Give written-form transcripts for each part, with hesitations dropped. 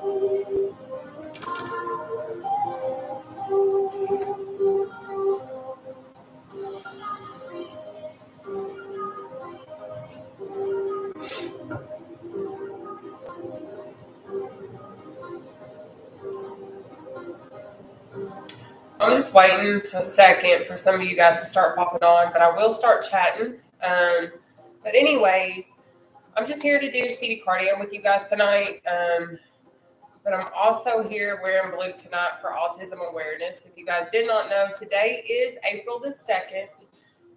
I'm just waiting a second for some of you guys to start popping on, but I will start chatting. But anyways, I'm just here to do CD cardio with you guys tonight. But I'm also here wearing blue tonight for autism awareness. If you guys did not know, today is April the 2nd,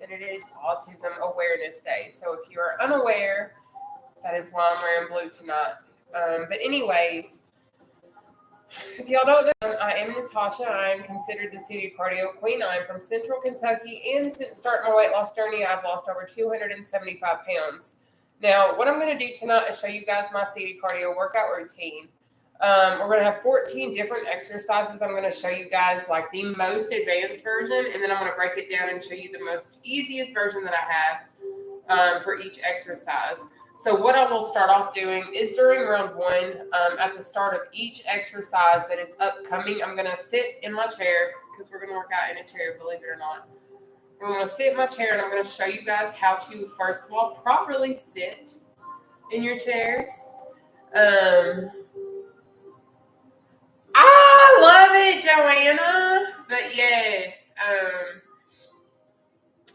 and it is Autism Awareness Day. So if you are unaware, that is why I'm wearing blue tonight. But anyways, if y'all don't know, I am Nataushia. I am considered the city cardio queen. I am from Central Kentucky, and since starting my weight loss journey, I've lost over 275 pounds. Now, what I'm going to do tonight is show you guys my city cardio workout routine. We're going to have 14 different exercises. I'm going to show you guys like the most advanced version, and then I'm going to break it down and show you the most easiest version that I have for each exercise. So what I will start off doing is during round one, at the start of each exercise that is upcoming, I'm going to sit in my chair because we're going to work out in a chair, believe it or not. I'm going to sit in my chair and I'm going to show you guys how to, first of all, properly sit in your chairs. I love it, Joanna. But yes.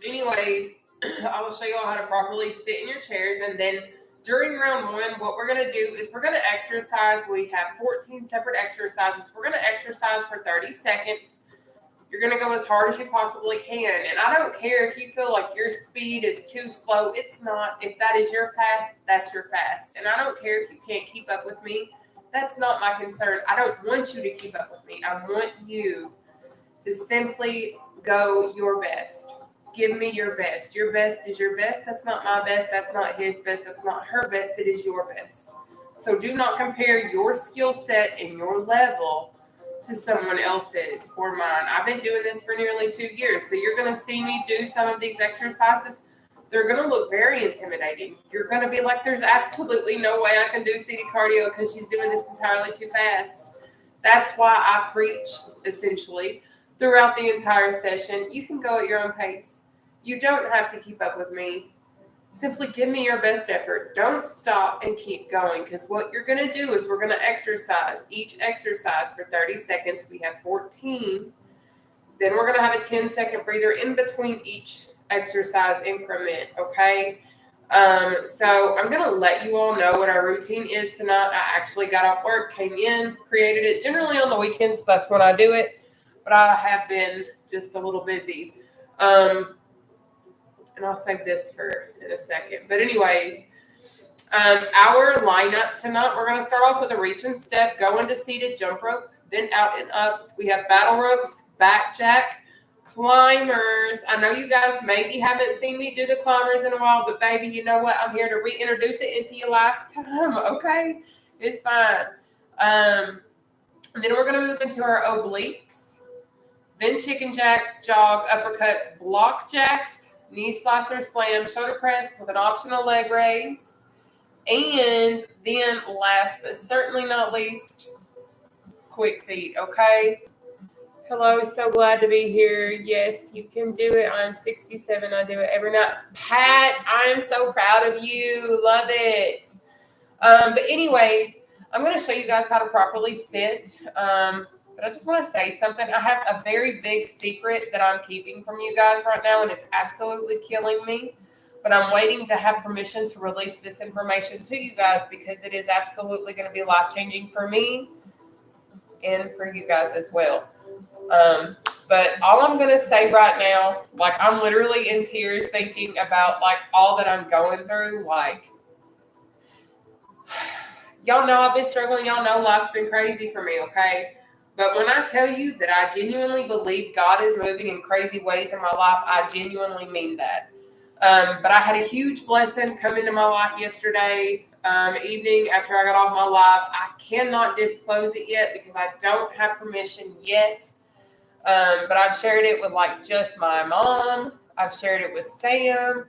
Anyways, I will show you all how to properly sit in your chairs. And then during round one, what we're going to do is we're going to exercise. We have 14 separate exercises. We're going to exercise for 30 seconds. You're going to go as hard as you possibly can. And I don't care if you feel like your speed is too slow. It's not. If that is your fast, that's your fast. And I don't care if you can't keep up with me. That's not my concern. I don't want you to keep up with me. I want you to simply go your best. Give me your best. Your best is your best. That's not my best. That's not his best. That's not her best. It is your best. So do not compare your skill set and your level to someone else's or mine. I've been doing this for nearly 2 years. So you're going to see me do some of these exercises. They're going to look very intimidating. You're going to be like, there's absolutely no way I can do CD cardio because she's doing this entirely too fast. That's why I preach, essentially, throughout the entire session. You can go at your own pace. You don't have to keep up with me. Simply give me your best effort. Don't stop and keep going, because what you're going to do is we're going to exercise. Each exercise for 30 seconds. We have 14. Then we're going to have a 10-second breather in between each exercise increment, okay? So I'm going to let you all know what our routine is tonight. I actually got off work, came in, created it. Generally on the weekends, that's when I do it. But I have been just a little busy. And I'll save this for in a second. But anyways, our lineup tonight, we're going to start off with a reach and step, go into seated jump rope, then out and ups. We have battle ropes, back jack, climbers. I know you guys maybe haven't seen me do the climbers in a while, but baby, you know what? I'm here to reintroduce it into your lifetime, okay? It's fine. And then we're going to move into our obliques, then chicken jacks, jog, uppercuts, block jacks, knee slicer, slam, shoulder press with an optional leg raise. And then last but certainly not least, quick feet, okay? Hello, so glad to be here. Yes, you can do it. I'm 67. I do it every night. Pat, I am so proud of you. Love it. But anyways, I'm going to show you guys how to properly sit. But I just want to say something. I have a very big secret that I'm keeping from you guys right now, and it's absolutely killing me. But I'm waiting to have permission to release this information to you guys because it is absolutely going to be life-changing for me and for you guys as well. But all I'm going to say right now, like I'm literally in tears thinking about like all that I'm going through. Like, y'all know I've been struggling. Y'all know life's been crazy for me, okay? But when I tell you that I genuinely believe God is moving in crazy ways in my life, I genuinely mean that. But I had a huge blessing come into my life yesterday evening after I got off my live. I cannot disclose it yet because I don't have permission yet. But I've shared it with like just my mom. I've shared it with Sam.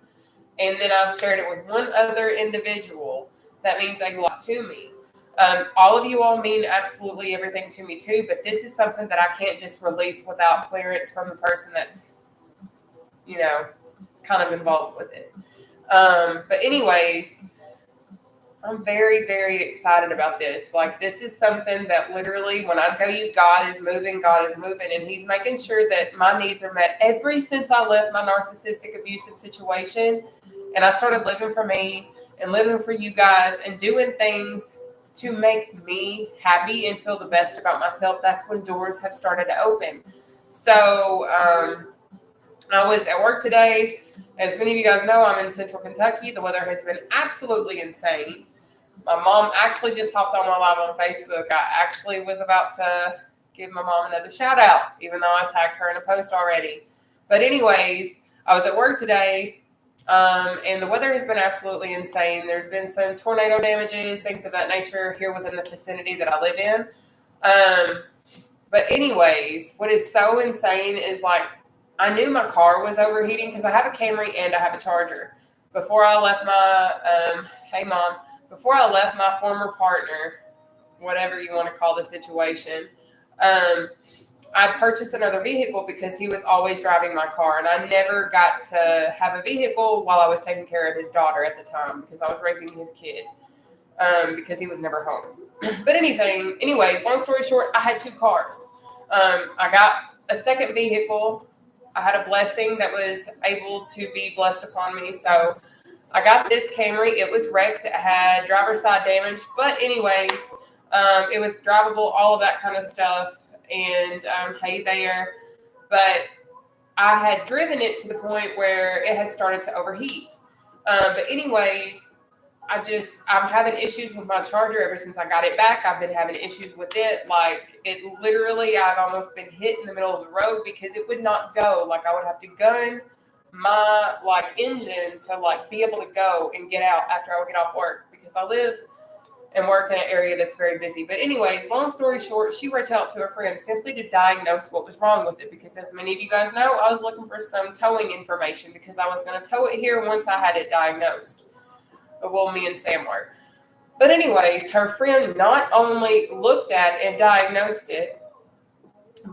And then I've shared it with one other individual. That means a lot to me. All of you all mean absolutely everything to me too, but this is something that I can't just release without clearance from the person that's, you know, kind of involved with it. But anyways, I'm very, very excited about this. Like, this is something that literally, when I tell you God is moving, and He's making sure that my needs are met. Ever since I left my narcissistic, abusive situation, and I started living for me and living for you guys and doing things to make me happy and feel the best about myself, that's when doors have started to open. So, I was at work today. As many of you guys know, I'm in Central Kentucky. The weather has been absolutely insane. My mom actually just hopped on my live on Facebook. I actually was about to give my mom another shout out, even though I tagged her in a post already. But anyways, I was at work today, and the weather has been absolutely insane. There's been some tornado damages, things of that nature here within the vicinity that I live in. But anyways, what is so insane is, like, I knew my car was overheating because I have a Camry and I have a Charger. Before I left my, hey mom, before I left my former partner, whatever you want to call the situation, I purchased another vehicle because he was always driving my car, and I never got to have a vehicle while I was taking care of his daughter at the time because I was raising his kid, because he was never home. But anyways, long story short, I had 2 cars. I got a second vehicle. I had a blessing that was able to be blessed upon me. So I got this Camry. It was wrecked. It had driver's side damage. But anyways, it was drivable, all of that kind of stuff. And hey there. But I had driven it to the point where it had started to overheat. But anyways, I'm having issues with my Charger ever since I got it back. I've been having issues with it. Like, it literally, I've almost been hit in the middle of the road because it would not go. Like, I would have to gun my, like, engine to, like, be able to go and get out after I would get off work because I live and work in an area that's very busy. But anyways, long story short, she reached out to a friend simply to diagnose what was wrong with it because, as many of you guys know, I was looking for some towing information because I was going to tow it here once I had it diagnosed. Well, me and Sam were. But anyways, her friend not only looked at and diagnosed it,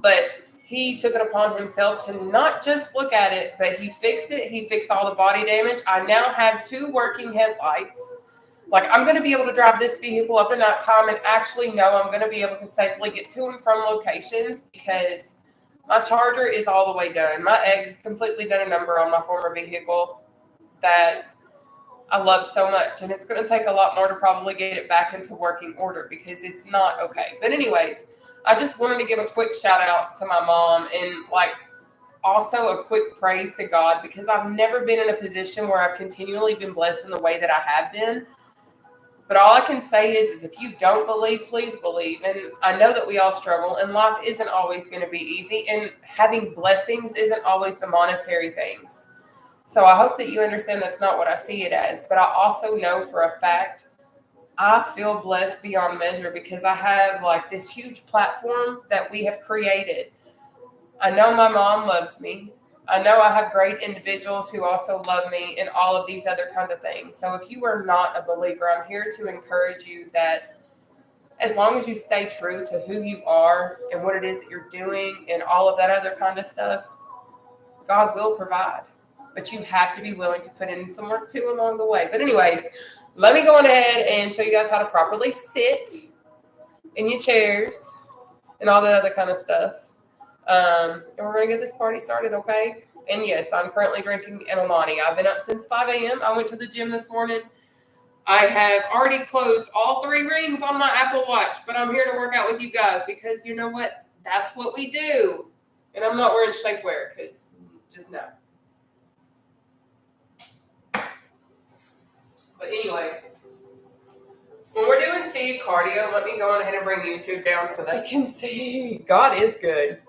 but he took it upon himself to not just look at it, but he fixed it. He fixed all the body damage. I now have 2 working headlights. Like, I'm going to be able to drive this vehicle at the night time and actually know I'm going to be able to safely get to and from locations because my Charger is all the way done. My ex completely done a number on my former vehicle that I love so much, and it's going to take a lot more to probably get it back into working order because it's not okay. But anyways, I just wanted to give a quick shout out to my mom and, like, also a quick praise to God because I've never been in a position where I've continually been blessed in the way that I have been. But all I can say is if you don't believe, please believe. And I know that we all struggle, and life isn't always going to be easy, and having blessings isn't always the monetary things. So I hope that you understand that's not what I see it as. But I also know for a fact I feel blessed beyond measure because I have, like, this huge platform that we have created. I know my mom loves me. I know I have great individuals who also love me and all of these other kinds of things. So if you are not a believer, I'm here to encourage you that as long as you stay true to who you are and what it is that you're doing and all of that other kind of stuff, God will provide. But you have to be willing to put in some work too along the way. But anyways, let me go on ahead and show you guys how to properly sit in your chairs and all that other kind of stuff. And we're going to get this party started, okay? And yes, I'm currently drinking an Alani. I've been up since 5 a.m. I went to the gym this morning. I have already closed all 3 rings on my Apple Watch, but I'm here to work out with you guys because you know what? That's what we do. And I'm not wearing shapewear because just no. But anyway, when we're doing seated cardio, let me go on ahead and bring YouTube down so they can see. God is good.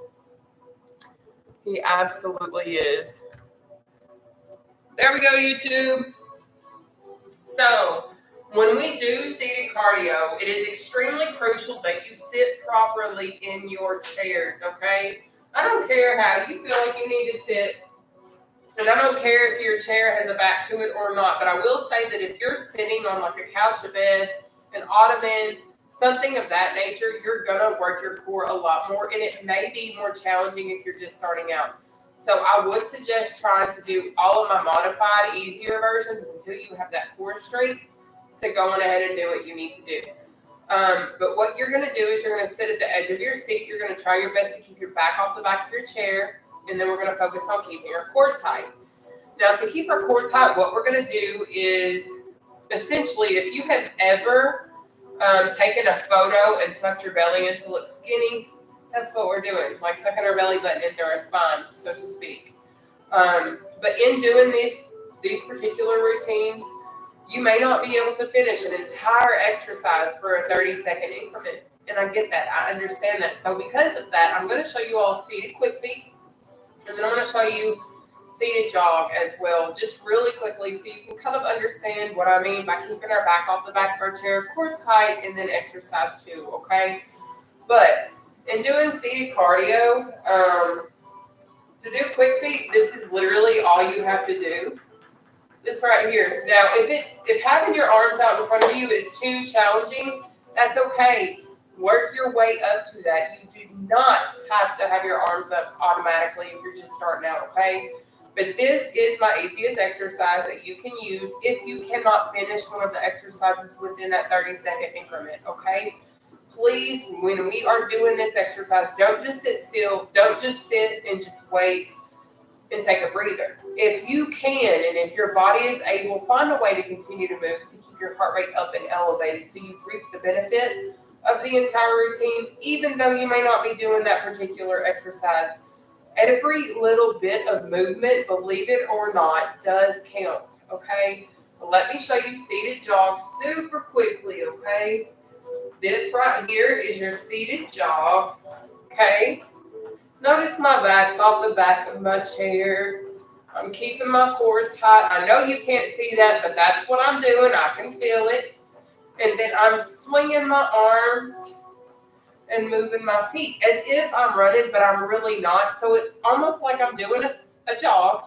He absolutely is. There we go, YouTube. So, when we do seated cardio, it is extremely crucial that you sit properly in your chairs, okay? I don't care how you feel like you need to sit, and I don't care if your chair has a back to it or not, but I will say that if you're sitting on, like, a couch, a bed, an ottoman, something of that nature, you're going to work your core a lot more, and it may be more challenging if you're just starting out. So I would suggest trying to do all of my modified, easier versions until you have that core straight to go on ahead and do what you need to do. But what you're going to do is you're going to sit at the edge of your seat. You're going to try your best to keep your back off the back of your chair, and then we're going to focus on keeping your core tight. Now, to keep our core tight, what we're going to do is essentially, if you have ever taken a photo and sucked your belly in to look skinny, that's what we're doing, like sucking our belly button into our spine, so to speak. But in doing these particular routines, you may not be able to finish an entire exercise for a 30-second increment. And I get that. I understand that. So because of that, I'm going to show you all seated quick feet. And then I'm going to show you seated jog as well, just really quickly, so you can kind of understand what I mean by keeping our back off the back of our chair, core tight, and then exercise too, okay? But in doing seated cardio, to do quick feet, this is literally all you have to do. This right here. Now, if having your arms out in front of you is too challenging, that's okay. Work your way up to that. You do not have to have your arms up automatically if you're just starting out, okay? But this is my easiest exercise that you can use if you cannot finish one of the exercises within that 30-second increment, okay? Please, when we are doing this exercise, don't just sit still. Don't just sit and just wait and take a breather. If you can, and if your body is able, find a way to continue to move to keep your heart rate up and elevated so you reap the benefit of the entire routine, even though you may not be doing that particular exercise. Every little bit of movement, believe it or not, does count, okay? Well, let me show you seated jog super quickly, okay? This right here is your seated jog, okay? Notice my back's off the back of my chair. I'm keeping my core tight. I know you can't see that, but that's what I'm doing. I can feel it. And then I'm swinging my arms and moving my feet as if I'm running, but I'm really not. So it's almost like I'm doing a jog,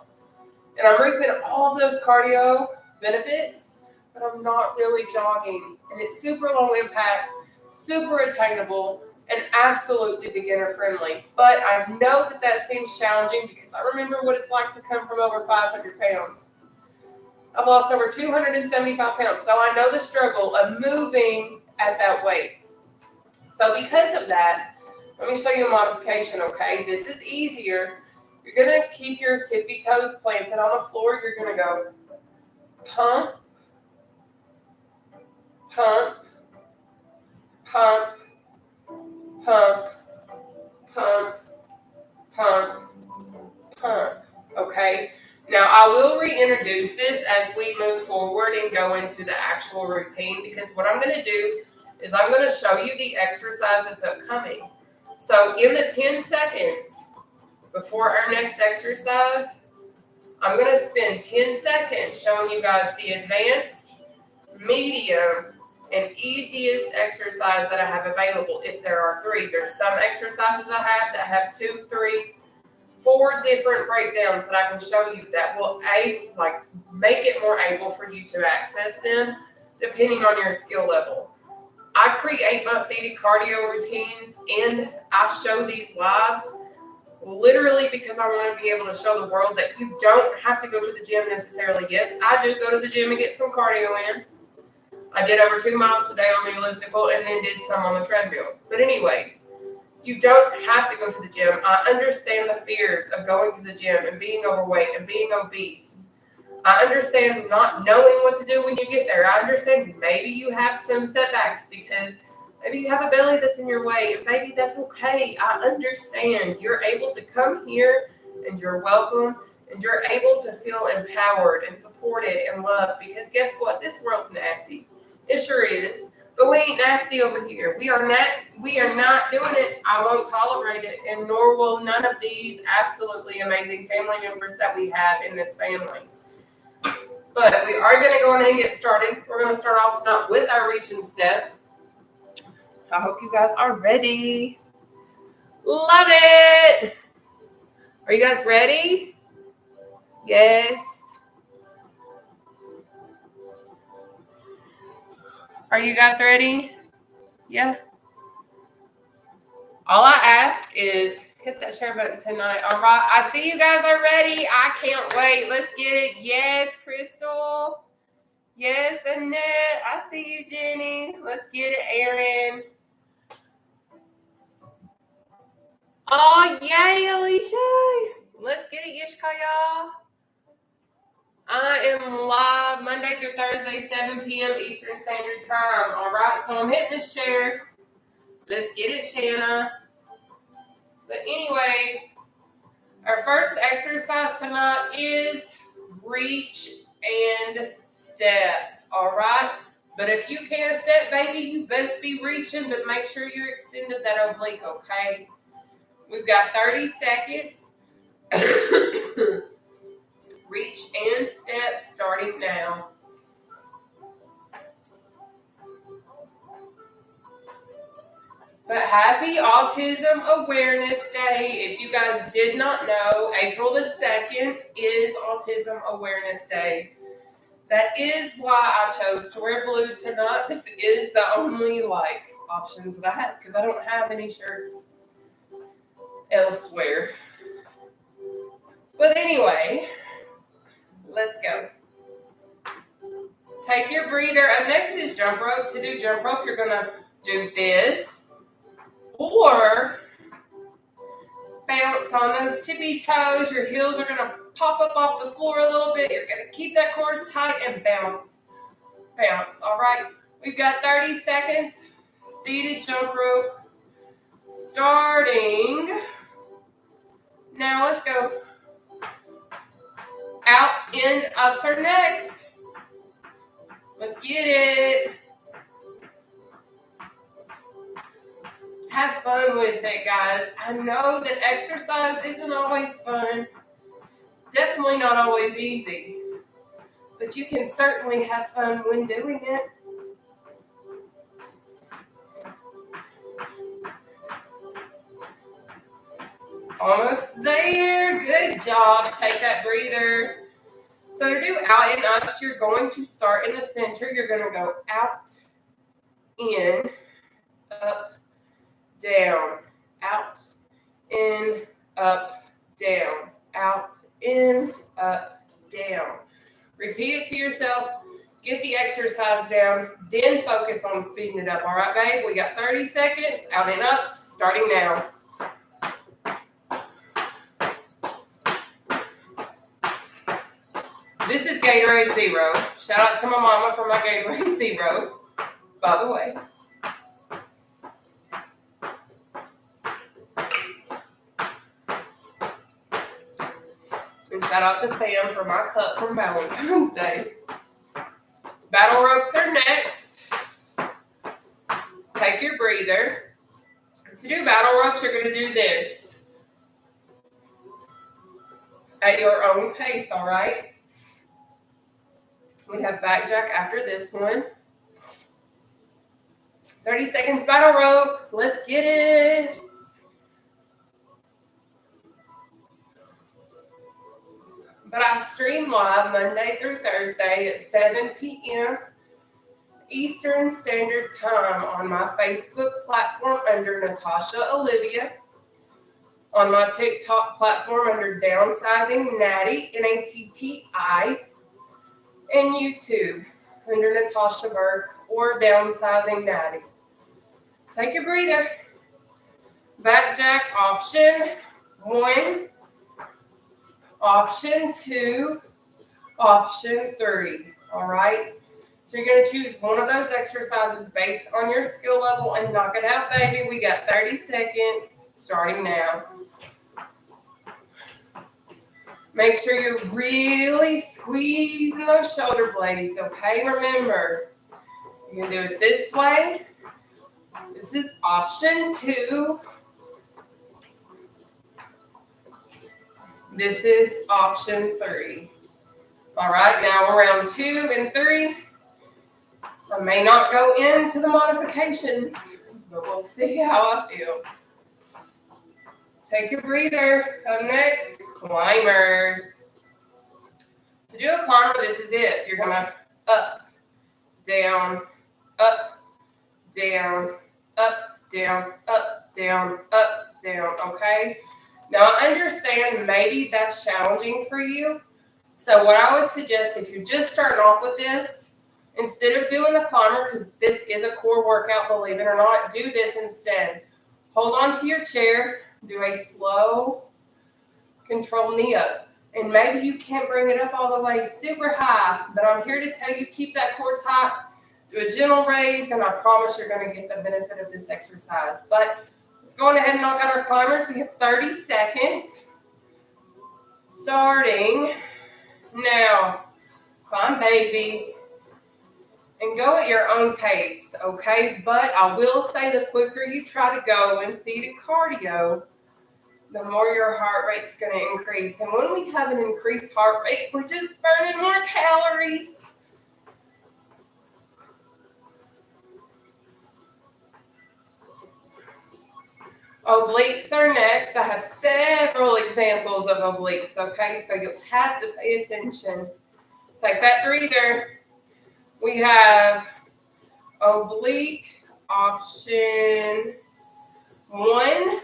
and I'm reaping all those cardio benefits, but I'm not really jogging. And it's super low impact, super attainable, and absolutely beginner friendly. But I know that seems challenging because I remember what it's like to come from over 500 pounds. I've lost over 275 pounds, so I know the struggle of moving at that weight. So because of that, let me show you a modification, okay? This is easier. You're going to keep your tippy toes planted on the floor. You're going to go pump, pump, pump, pump, pump, pump, pump, okay? Now, I will reintroduce this as we move forward and go into the actual routine, because what I'm going to do is I'm going to show you the exercise that's upcoming. So in the 10 seconds before our next exercise, I'm going to spend 10 seconds showing you guys the advanced, medium, and easiest exercise that I have available, if there are 3. There's some exercises I have that have 2, 3, 4 different breakdowns that I can show you that will make it more able for you to access them depending on your skill level. I create my seated cardio routines and I show these lives literally because I want to be able to show the world that you don't have to go to the gym necessarily. Yes, I do go to the gym and get some cardio in. I did over 2 miles today on the elliptical and then did some on the treadmill. But anyways, you don't have to go to the gym. I understand the fears of going to the gym and being overweight and being obese. I understand not knowing what to do when you get there. I understand maybe you have some setbacks because maybe you have a belly that's in your way, and maybe that's okay. I understand. You're able to come here and you're welcome and you're able to feel empowered and supported and loved, because guess what? This world's nasty. It sure is. But we ain't nasty over here. We are not doing it. I won't tolerate it, and nor will none of these absolutely amazing family members that we have in this family. But we are going to go ahead and get started. We're going to start off tonight with our reach and step. I hope you guys are ready. Love it. Are you guys ready? Yes. Are you guys ready? Yeah. All I ask is hit that share button tonight. All right. I see you guys are ready. I can't wait. Let's get it. Yes, Crystal. Yes, Annette. I see you, Jenny. Let's get it, Aaron. Oh, yay, Alicia. Let's get it, Yishka, y'all. I am live Monday through Thursday, 7 p.m. Eastern Standard Time. All right, so I'm hitting this share. Let's get it, Shanna. But anyways, our first exercise tonight is reach and step. All right? But if you can't step, baby, you best be reaching, but make sure you're extended that oblique, okay? We've got 30 seconds. Reach and step starting now. But happy Autism Awareness Day. If you guys did not know, April the 2nd is Autism Awareness Day. That is why I chose to wear blue tonight. This is the only options that I have because I don't have any shirts elsewhere. But anyway, let's go. Take your breather. Up next is jump rope. To do jump rope, you're going to do this. Or bounce on those tippy toes. Your heels are going to pop up off the floor a little bit. You're going to keep that core tight and bounce. Bounce. All right. We've got 30 seconds. Seated jump rope. Starting. Now let's go. Out, in, ups are next. Let's get it. Have fun with it, guys. I know that exercise isn't always fun. Definitely not always easy. But you can certainly have fun when doing it. Almost there. Good job. Take that breather. So to do out and ups, you're going to start in the center. You're going to go out, in, up, down, out, in, up, down, out, in, up, down. Repeat it to yourself. Get the exercise down. Then focus on speeding it up. All right, babe? We got 30 seconds. Out and ups. Starting now. This is Gatorade Zero. Shout out to my mama for my Gatorade Zero, by the way. And shout out to Sam for my cup from Valentine's Day. Battle ropes are next. Take your breather. To do battle ropes, you're going to do this at your own pace, all right? We have back jack after this one. 30 seconds battle rope. Let's get it. But I stream live Monday through Thursday at 7 p.m. Eastern Standard Time on my Facebook platform under Nataushia Olivia, on my TikTok platform under Downsizing Natty, N-A-T-T-I, and YouTube under Natasha Burke or Downsizing Natty. Take your breather. Back jack option 1, option 2, option 3. All right? So you're going to choose one of those exercises based on your skill level and knock it out, baby. We got 30 seconds starting now. Make sure you're really squeezing those shoulder blades, okay? Remember, you can do it this way. This is option 2. This is option 3. All right, now round 2 and 3. I may not go into the modifications, but we'll see how I feel. Take your breather. Up next, climbers. To do a climber, this is it. You're going to up, down, up, down, up, down, up, down, okay? Now, I understand maybe that's challenging for you. So what I would suggest, if you're just starting off with this, instead of doing the climber, because this is a core workout, believe it or not, do this instead. Hold on to your chair, do a slow, controlled knee up. And maybe you can't bring it up all the way super high, but I'm here to tell you, keep that core tight, do a gentle raise, and I promise you're going to get the benefit of this exercise. But let's go ahead and knock out our climbers. We have 30 seconds. Starting now. Climb, baby. And go at your own pace, okay? But I will say the quicker you try to go in seated cardio, the more your heart rate's going to increase. And when we have an increased heart rate, we're just burning more calories. Obliques are next. I have several examples of obliques, okay? So you'll have to pay attention. Take that breather. We have oblique option 1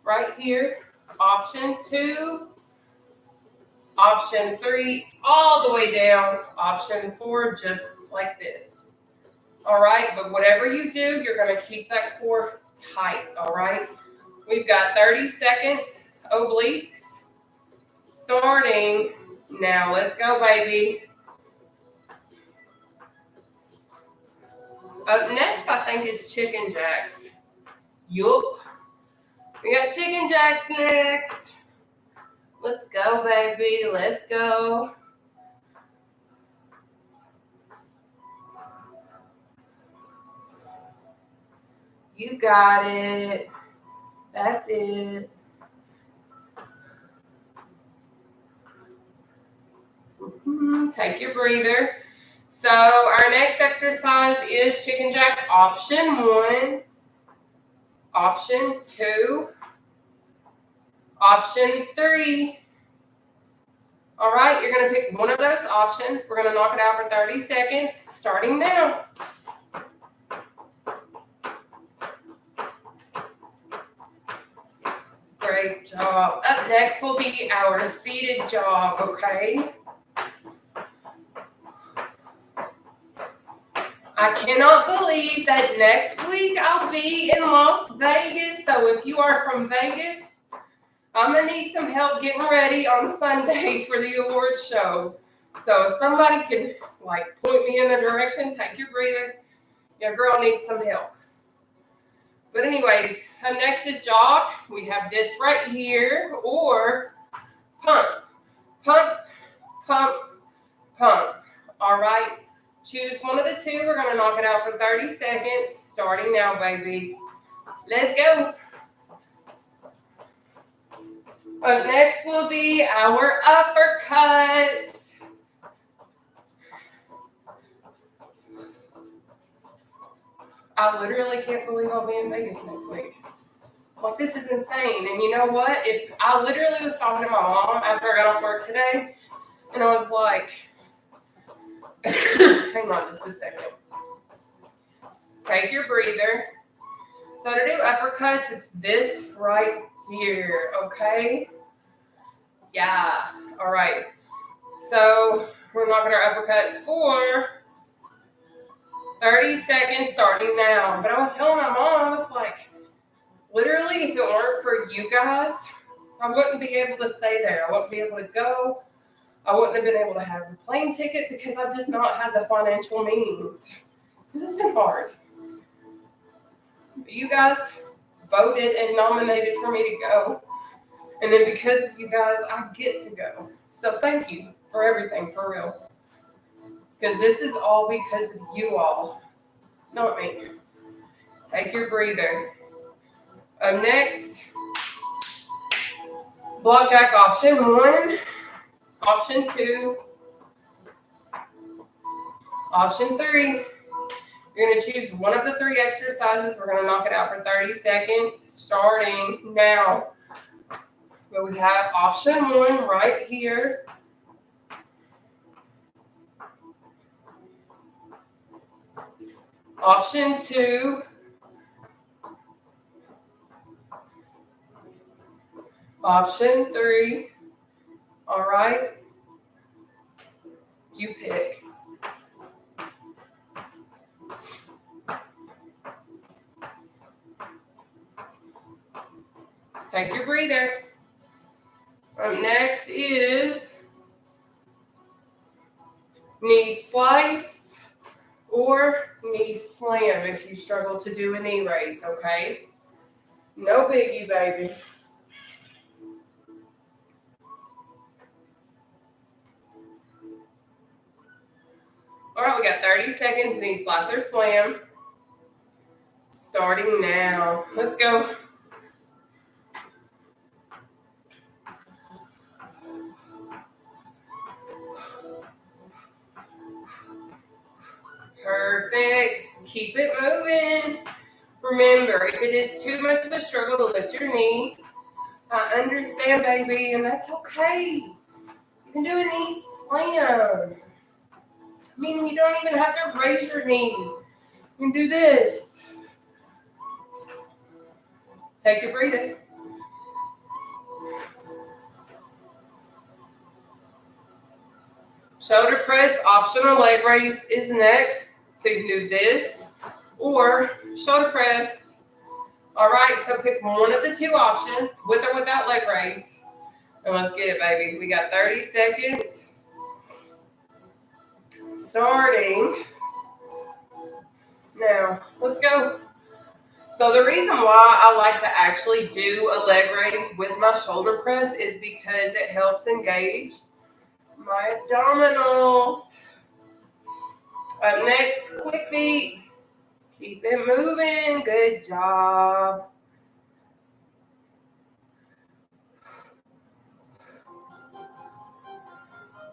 right here, option 2, option 3, all the way down, option 4, just like this. All right, but whatever you do, you're going to keep that core tight, all right? We've got 30 seconds, obliques, starting now. Let's go, baby. Up next, I think, is chicken jacks. Yup. We got chicken jacks next. Let's go, baby. Let's go. You got it. That's it. Take your breather. So our next exercise is chicken jack option 1, option 2, option 3. All right, you're going to pick one of those options. We're going to knock it out for 30 seconds, starting now. Great job. Up next will be our seated jog, okay? I cannot believe that next week I'll be in Las Vegas. So if you are from Vegas, I'm going to need some help getting ready on Sunday for the award show. So if somebody can point me in a direction, take your breather. Your girl needs some help. But anyways, up next is jog. We have this right here, or pump, pump, pump, pump. All right. Choose one of the two. We're going to knock it out for 30 seconds. Starting now, baby. Let's go. Up next will be our uppercuts. I literally can't believe I'll be in Vegas next week. This is insane. And you know what? If I literally was talking to my mom after I got off work today, and I was like, hang on just a second. Take your breather. So to do uppercuts, it's this right here, okay? Yeah, all right. So we're knocking our uppercuts for 30 seconds starting now. But I was telling my mom, I was like, literally, if it weren't for you guys, I wouldn't be able to stay there. I wouldn't be able to go. I wouldn't have been able to have a plane ticket because I've just not had the financial means. This has been hard. But you guys voted and nominated for me to go. And then because of you guys, I get to go. So thank you for everything, for real. Because this is all because of you all, not me. Take your breather. Up next, block jack option 1, option 2, option 3. You're going to choose one of the 3 exercises. We're going to knock it out for 30 seconds, starting now. But we have option 1 right here. Option 2, Option 3. All right. You pick. Take your breather. Next is knee slice or knee slam if you struggle to do a knee raise, okay? No biggie, baby. All right, we got 30 seconds, knee slice or slam. Starting now. Let's go. Perfect. Keep it moving. Remember, if it is too much of a struggle to lift your knee, I understand, baby, and that's okay. You can do a knee slam. I mean, you don't even have to raise your knee. You can do this. Take your breathing. Shoulder press, optional leg raise is next. So you can do this or shoulder press. All right, so pick one of the two options, with or without leg raise. And let's get it, baby. We got 30 seconds. Starting now. Let's go. So the reason why I like to actually do a leg raise with my shoulder press is because it helps engage my abdominals. Up next, quick feet. Keep it moving. Good job.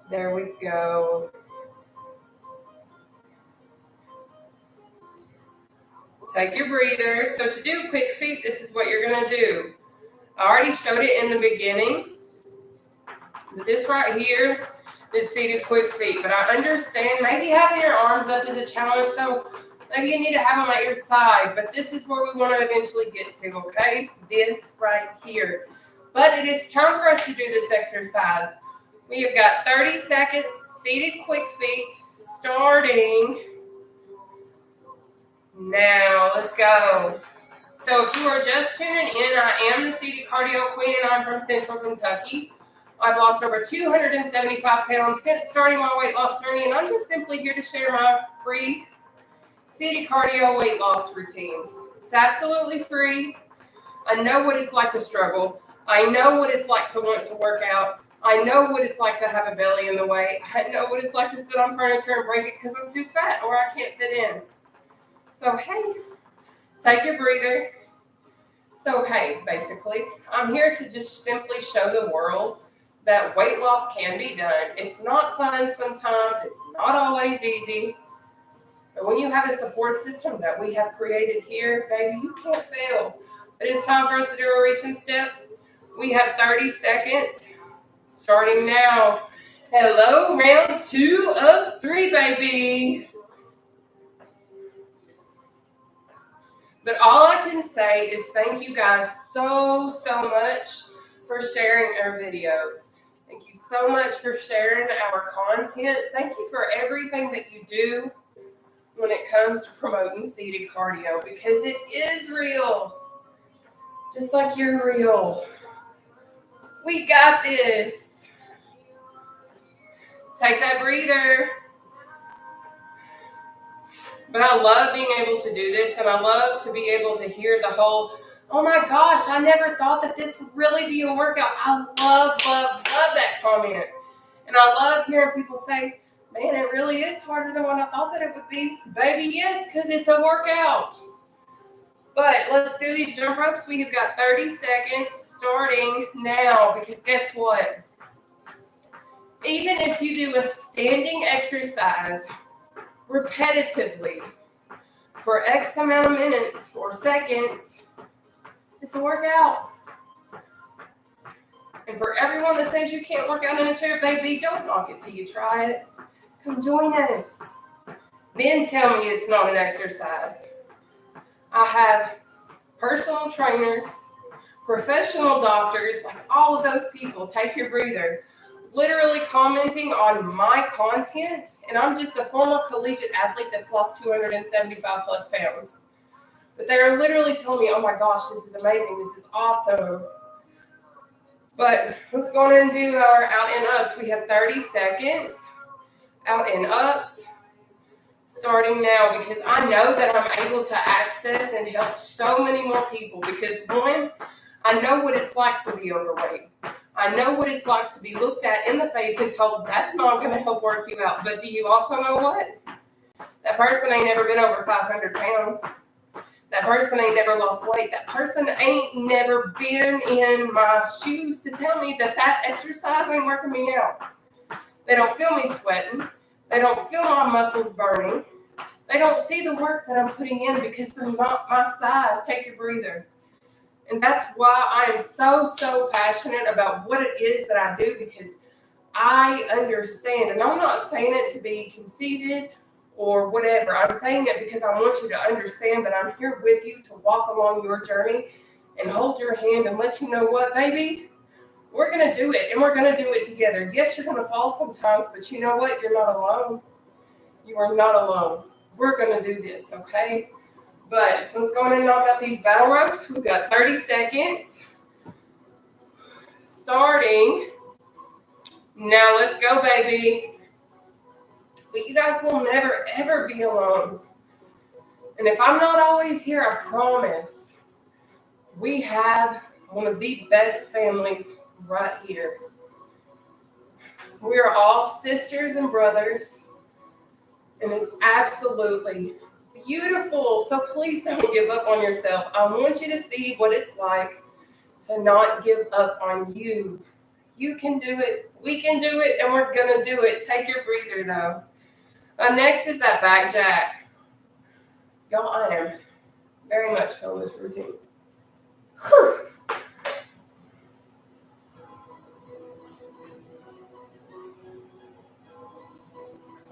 There we go. Take your breather. So to do quick feet, this is what you're going to do. I already showed it in the beginning. This right here is seated quick feet. But I understand maybe having your arms up is a challenge, so maybe you need to have them at your side. But this is where we want to eventually get to, okay? This right here. But it is time for us to do this exercise. We have got 30 seconds, seated quick feet, starting now. Let's go. So if you are just tuning in, I am the seated cardio queen and I'm from Central Kentucky. I've lost over 275 pounds since starting my weight loss journey, and I'm just simply here to share my free seated cardio weight loss routines. It's absolutely free. I know what it's like to struggle. I know what it's like to want to work out. I know what it's like to have a belly in the way. I know what it's like to sit on furniture and break it because I'm too fat or I can't fit in. So, hey, take your breather. So, hey, basically, I'm here to just simply show the world that weight loss can be done. It's not fun sometimes. It's not always easy. But when you have a support system that we have created here, baby, you can't fail. It is time for us to do a reach and step. We have 30 seconds. Starting now. Hello, round 2 of 3, baby. But all I can say is thank you guys so much for sharing our videos. Thank you so much for sharing our content. Thank you for everything that you do when it comes to promoting seated cardio, because it is real. Just like you're real. We got this. Take that breather. But I love being able to do this, and I love to be able to hear the whole, oh my gosh, I never thought that this would really be a workout. I love that comment. And I love hearing people say, man, it really is harder than what I thought that it would be. Baby, yes, because it's a workout. But let's do these jump ropes. We have got 30 seconds starting now, because guess what? Even if you do a standing exercise repetitively for X amount of minutes or seconds, it's a workout. And for everyone that says you can't work out in a chair, baby, don't knock it till you try it. Come join us. Then tell me it's not an exercise. I have personal trainers Professional doctors, like all of those people, take your breather, literally commenting on my content, and I'm just a former collegiate athlete that's lost 275 plus pounds. But they're literally telling me, oh my gosh, this is amazing, this is awesome. But let's go on and do our out and ups. We have 30 seconds, out and ups, starting now, because I know that I'm able to access and help so many more people, because one, I know what it's like to be overweight. I know what it's like to be looked at in the face and told that's not going to help work you out. But do you also know what? That person ain't never been over 500 pounds. That person ain't never lost weight. That person ain't never been in my shoes to tell me that that exercise ain't working me out. They don't feel me sweating. They don't feel my muscles burning. They don't see the work that I'm putting in because they're not my size. Take your breather. And that's why I am so passionate about what it is that I do, because I understand. And I'm not saying it to be conceited or whatever. I'm saying it because I want you to understand that I'm here with you to walk along your journey and hold your hand and let you know what, baby, we're going to do it, and we're going to do it together. Yes, you're going to fall sometimes, but you know what? You're not alone. You are not alone. We're going to do this, okay? But let's go in and knock out these battle ropes. We've got 30 seconds. Starting. Now let's go, baby. But you guys will never, ever be alone. And if I'm not always here, I promise, we have one of the best families right here. We are all sisters and brothers. And it's absolutely beautiful. So please don't give up on yourself. I want you to see what it's like to not give up on you. You can do it. We can do it. And we're going to do it. Take your breather, though. Next is that back jack. Y'all, I am very much feeling this routine. Whew.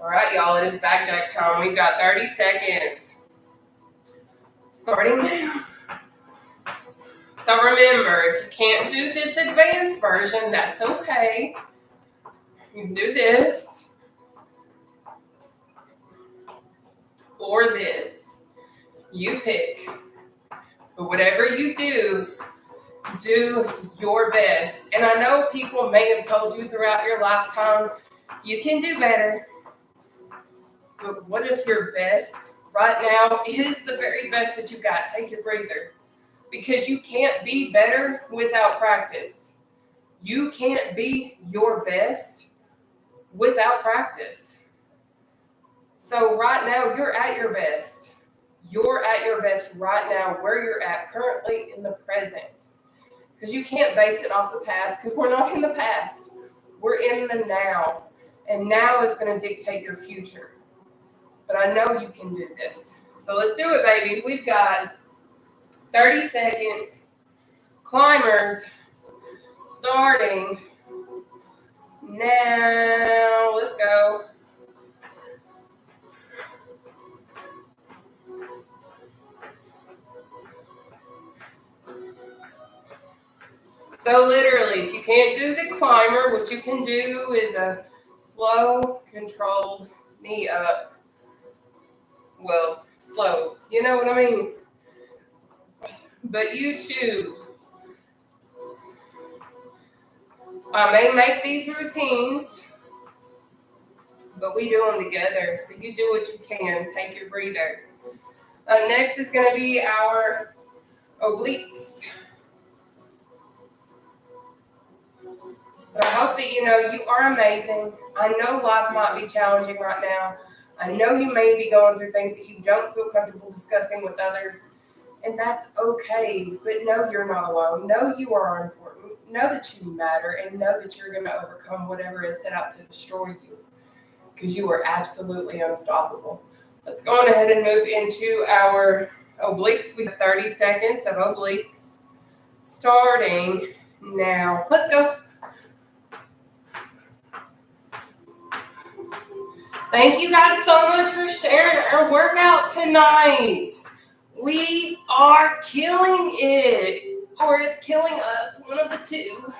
All right, y'all, it is back jack time. We've got 30 seconds. Starting now. So remember, if you can't do this advanced version, that's okay. You can do this or this. You pick. But whatever you do your best. And I know people may have told you throughout your lifetime, you can do better. But what if your best right now is the very best that you got? Take your breather. Because you can't be better without practice. You can't be your best without practice. So right now, you're at your best. You're at your best right now where you're at currently in the present. Because you can't base it off the past, because we're not in the past. We're in the now. And now is going to dictate your future. But I know you can do this. So let's do it, baby. We've got 30 seconds. Climbers starting now. Let's go. So literally, if you can't do the climber, what you can do is a slow, controlled knee up. Well, slow. You know what I mean? But you choose. I may make these routines, but we do them together. So you do what you can. Take your breather. Next is going to be our obliques. But I hope that you know you are amazing. I know life might be challenging right now. I know you may be going through things that you don't feel comfortable discussing with others. And that's okay. But know you're not alone. Know you are important. Know that you matter. And know that you're going to overcome whatever is set out to destroy you. Because you are absolutely unstoppable. Let's go on ahead and move into our obliques. We have 30 seconds of obliques. Starting now. Let's go. Thank you guys so much for sharing our workout tonight. We are killing it. or it's killing us. One of the two.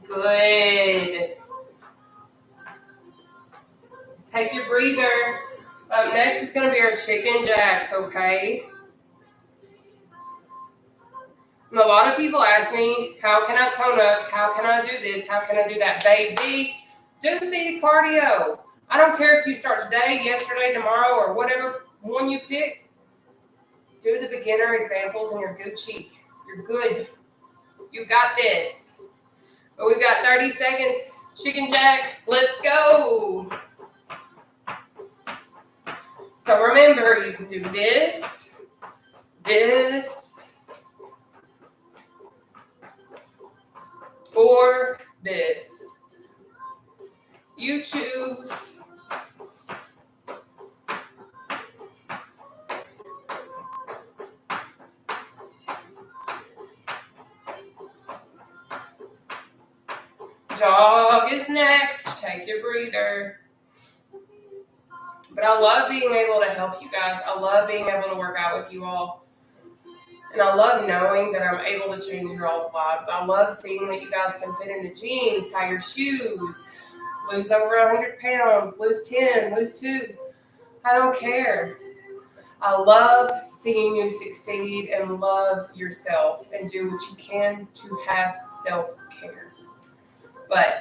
Good. Take your breather. Up next is going to be our chicken jacks, okay? And a lot of people ask me, how can I tone up? How can I do this? How can I do that? Baby, do seated cardio. I don't care if you start today, yesterday, tomorrow, or whatever one you pick. Do the beginner examples and you're Gucci. You're good. You got this. But we've got 30 seconds. Chicken jack, let's go. So remember, you can do this, or this. You choose. Jog is next. Take your breather. But I love being able to help you guys. I love being able to work out with you all. And I love knowing that I'm able to change your all's lives. I love seeing that you guys can fit into jeans, tie your shoes, lose over 100 pounds, lose 10, lose 2. I don't care. I love seeing you succeed and love yourself and do what you can to have self-care. But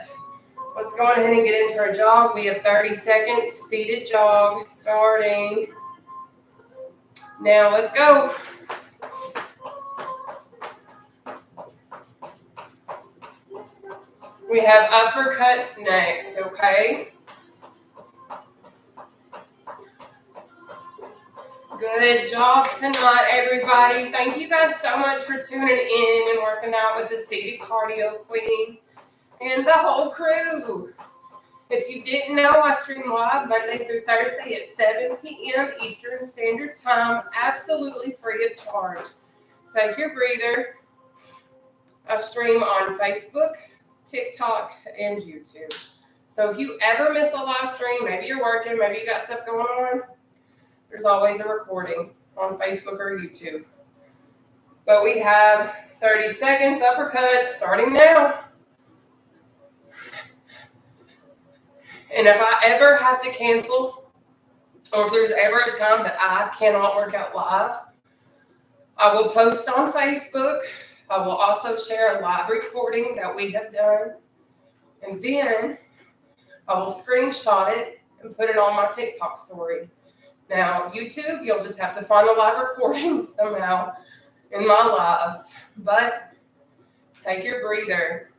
let's go ahead and get into our jog. We have 30 seconds, seated jog, starting. Now let's go. We have uppercuts next, okay? Good job tonight, everybody. Thank you guys so much for tuning in and working out with the seated cardio queen and the whole crew. If you didn't know, I stream live Monday through Thursday at 7 p.m. Eastern Standard Time, absolutely free of charge. Take your breather. I stream on Facebook, TikTok, and YouTube. So if you ever miss a live stream, maybe you're working, maybe you got stuff going on, there's always a recording on Facebook or YouTube. But we have 30 seconds, uppercuts, starting now. And if I ever have to cancel, or if there's ever a time that I cannot work out live, I will post on Facebook. I will also share a live recording that we have done. And then I will screenshot it and put it on my TikTok story. Now, YouTube, you'll just have to find the live recording somehow in my lives. But take your breather.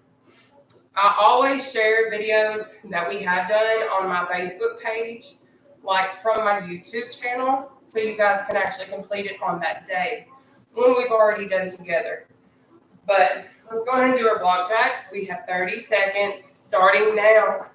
I always share videos that we have done on my Facebook page, like from my YouTube channel, so you guys can actually complete it on that day when we've already done together. But let's go ahead and do our block jacks. We have 30 seconds, starting now.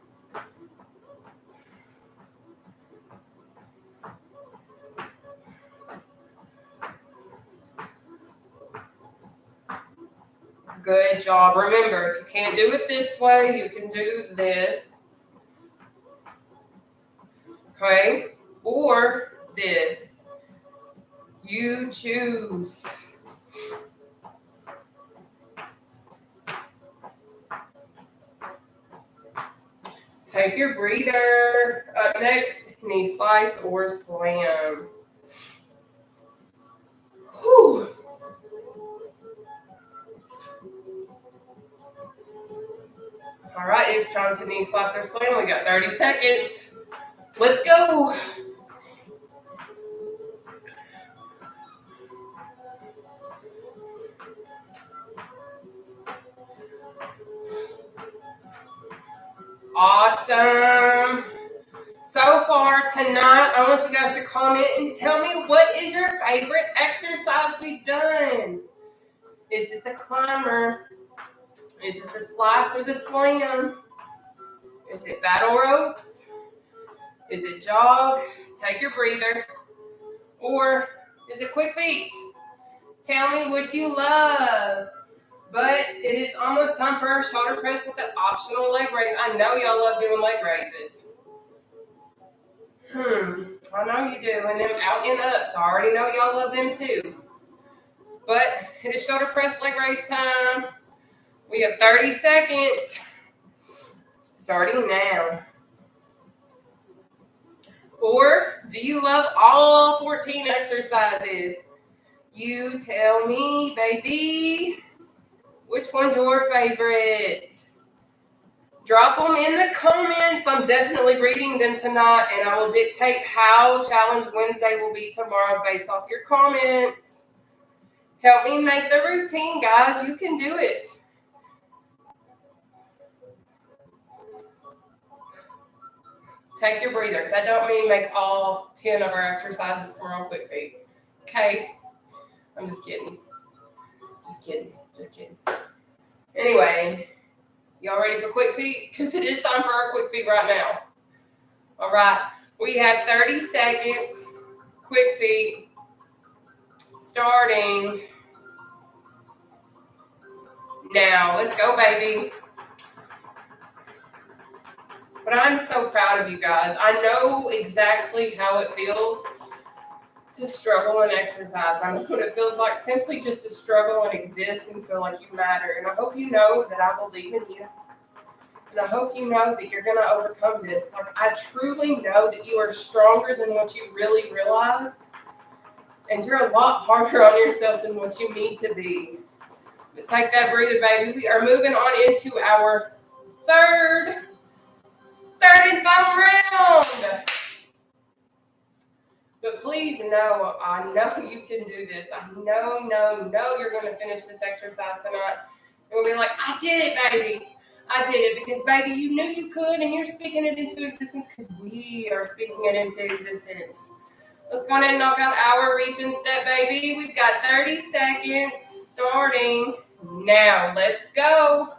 Good job. Remember, if you can't do it this way, you can do this. Okay? Or this. You choose. Take your breather. Up next, knee slice or slam. Whew. All right, it's time to knee slice or slam. We got 30 seconds. Let's go. Awesome. So far tonight, I want you guys to comment and tell me, what is your favorite exercise we've done? Is it the climber? Is it the slice or the slam? Is it battle ropes? Is it jog? Take your breather. Or is it quick feet? Tell me what you love. But it is almost time for our shoulder press with an optional leg raise. I know y'all love doing leg raises. I know you do. And them out and ups. I already know y'all love them too. But it is shoulder press leg raise time. We have 30 seconds. Starting now. Or do you love all 14 exercises? You tell me, baby. Which one's your favorite? Drop them in the comments. I'm definitely reading them tonight, and I will dictate how Challenge Wednesday will be tomorrow based off your comments. Help me make the routine, guys. You can do it. Take your breather. That don't mean make all 10 of our exercises tomorrow quick feet. Okay? I'm just kidding. Just kidding. Anyway, y'all ready for quick feet? Because it is time for our quick feet right now. All right. We have 30 seconds. Quick feet. Starting now. Let's go, baby. But I'm so proud of you guys. I know exactly how it feels to struggle and exercise. I know what it feels like simply just to struggle and exist and feel like you matter. And I hope you know that I believe in you. And I hope you know that you're going to overcome this. Like, I truly know that you are stronger than what you really realize. And you're a lot harder on yourself than what you need to be. But take that breather, baby. We are moving on into our third and final round. But please know, I know you can do this. I know you're going to finish this exercise tonight. And we'll be like, I did it, baby. I did it because, baby, you knew you could, and you're speaking it into existence because we are speaking it into existence. Let's go ahead and knock out our reach and step, baby. We've got 30 seconds starting now. Let's go.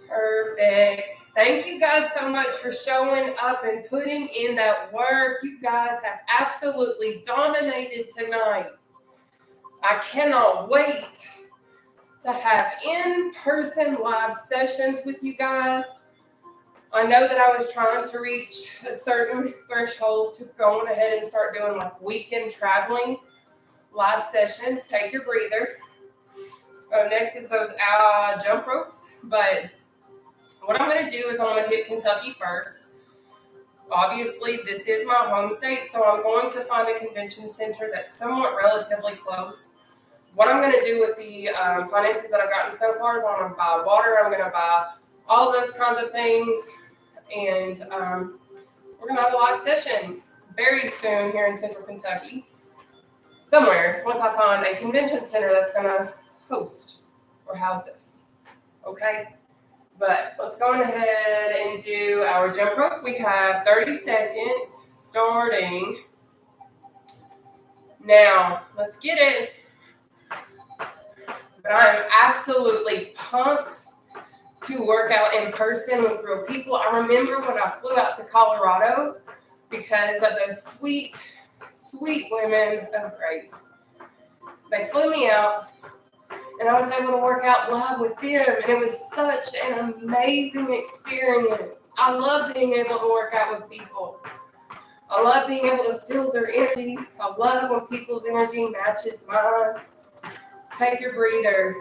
Perfect. Thank you guys so much for showing up and putting in that work. You guys have absolutely dominated tonight. I cannot wait to have in-person live sessions with you guys. I know that I was trying to reach a certain threshold to go on ahead and start doing like weekend traveling live sessions. Take your breather. Next is those jump ropes. But what I'm going to do is I'm going to hit Kentucky first. Obviously, this is my home state, so I'm going to find a convention center that's somewhat relatively close. What I'm going to do with the finances that I've gotten so far is I'm going to buy water. I'm going to buy all those kinds of things. And we're going to have a live session very soon here in Central Kentucky. Somewhere, once I find a convention center that's going to host or house us. Okay? But let's go on ahead and do our jump rope. We have 30 seconds starting now. Let's get it. But I'm absolutely pumped to work out in person with real people. I remember when I flew out to Colorado because of those sweet, sweet women of grace. They flew me out. And I was able to work out live with them, and it was such an amazing experience. I love being able to work out with people. I love being able to feel their energy. I love when people's energy matches mine. Take your breather.